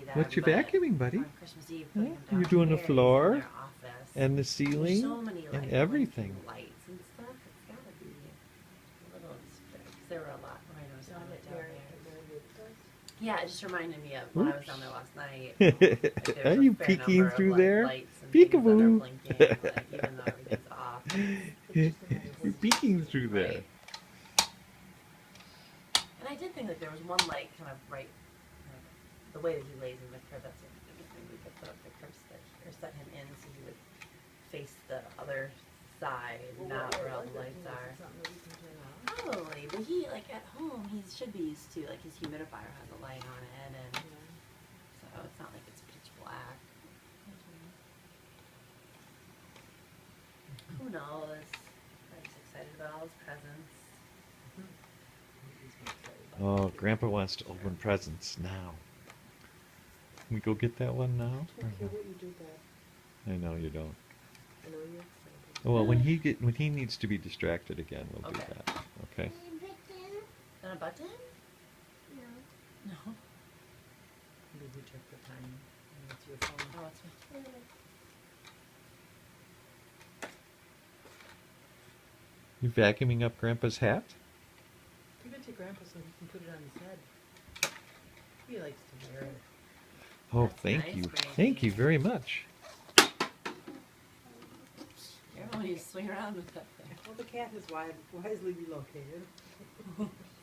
there. What you But vacuuming, buddy? on Christmas Eve, Huh? putting him You're doing the downstairs in floor their office. and the There's ceiling so many and like everything. blinking lights and stuff. It's gotta be a little strict. 'Cause there were a lot rhinos on it down there. Yeah, it just reminded me of when I was down there last night. Like, Are there's you a fair peeking number of, through like, there? lights and things that are Peekaboo! blinking, like, even though everything's off. You're peeking through there. Right. And I did think that there was one light kind of right, the way that he lays in the crib. That's what maybe we could put up the crib or set him in so he would face the other side, not where all the lights are. Probably, but he, like, at home, he should be used to, like, his humidifier has a light on it, and so it's not like it's pitch black. Who knows? I'm just excited about all his presents. Oh, Grandpa wants to open presents now. Can we go get that one now? I don't care what you do that. I know you don't. I know you're excited. Well, when he needs to be distracted again, we'll do that. Okay. Is that a button? No. No. Maybe you check the time. And it's your phone. Oh, it's my You vacuuming up Grandpa's hat? Give it to Grandpa so he can put it on his head. He likes to wear it. Oh, That's thank nice, you. Brady. Thank you very much. Careful when you swing around with that thing. Well, the cat is wisely relocated.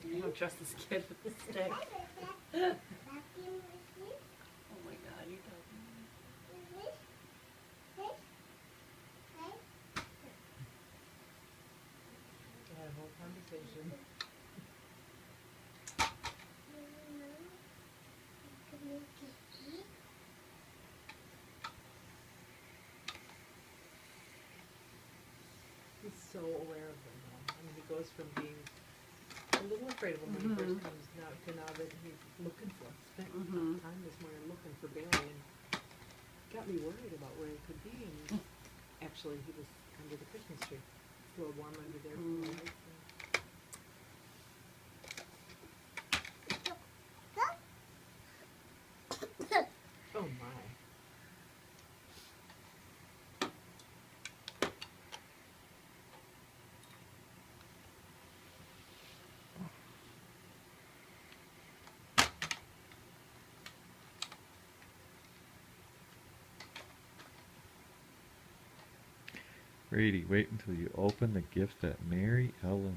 You don't trust this kid with the stick. Oh my god, you're talking. They had a whole conversation. He's so aware of them now. I mean, he goes from being a little afraid of them when he first comes now that he's looking for him. Spent time this morning looking for Barry and got me worried about where he could be. And actually, he was under the Christmas tree. It's a little warm under there. For the lights. Oh my. Brady, wait until you open the gift that Mary Ellen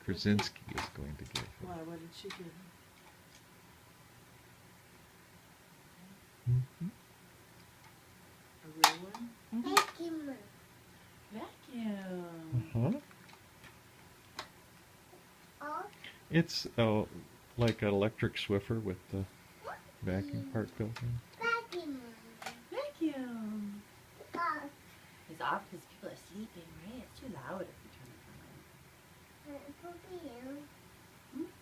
Krasinski is going to give Why? you. What did she do? Mhm. A real one? Vacuum. Uh-huh. It's like an electric Swiffer with the vacuum part built in. Vacuum. It's off because people are sleeping, right? It's too loud if you turn it on. Hmm?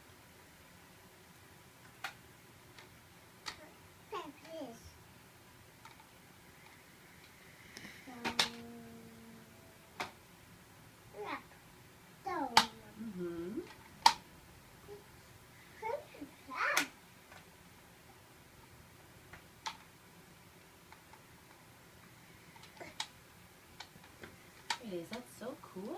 Mm-hmm. Wait, is that so cool?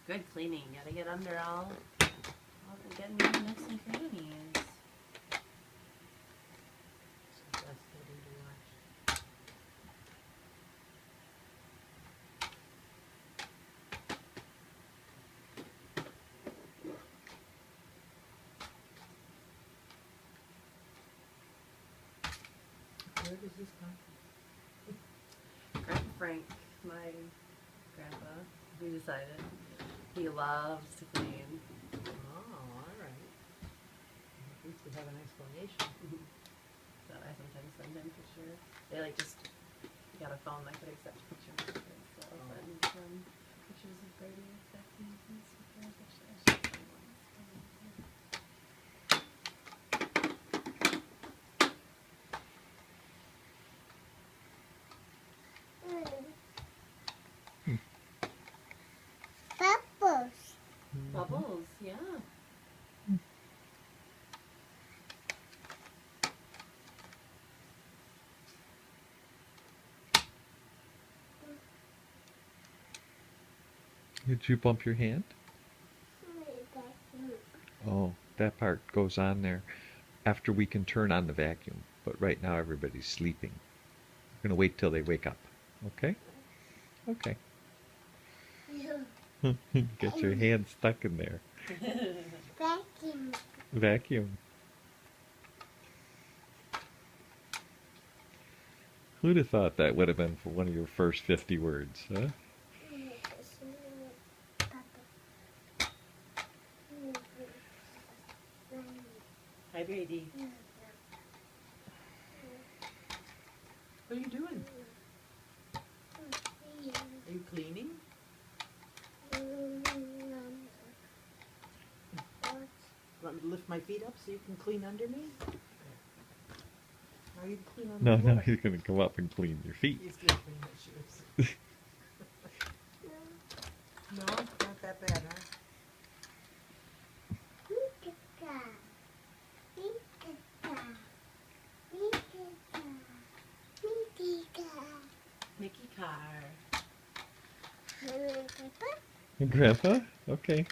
Good cleaning. Gotta get under all getting all the nooks and crannies. So fascinating to watch. Where does this come from? Grandpa Frank, my grandpa, we decided he loves to clean. Oh, alright. At least we have an explanation. That I sometimes send him for sure. They like just got a phone that could accept pictures. So I'll send pictures of Brady with vacuums and sweepers. Actually, I should send one. Bubbles. Bubbles, yeah. Did you bump your hand? Oh, that part goes on there after we can turn on the vacuum. But right now everybody's sleeping. We're going to wait till they wake up. Okay? Okay. Get your hand stuck in there. Vacuum. Vacuum. Who'd have thought that would have been for one of your first 50 words, huh? Hi, Brady. What are you doing? Are you cleaning? Want me to lift my feet up so you can clean under me? Are you clean on No, the no, floor? he's going to come up and clean your feet. He's gonna clean my shoes. No, not that bad, huh? Mickey car. Grandpa? Okay.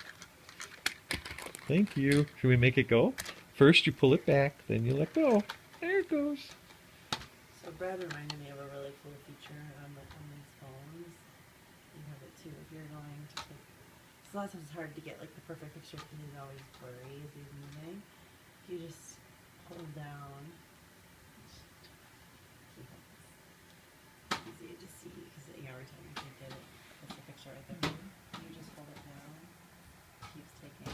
Thank you. Should we make it go? First you pull it back, then you let go. There it goes. So Brad reminded me of a really cool feature on these phones. You have it too if you're going to take. Because a lot of times it's hard to get like the perfect picture because it's always blurry as you're moving. If you just hold down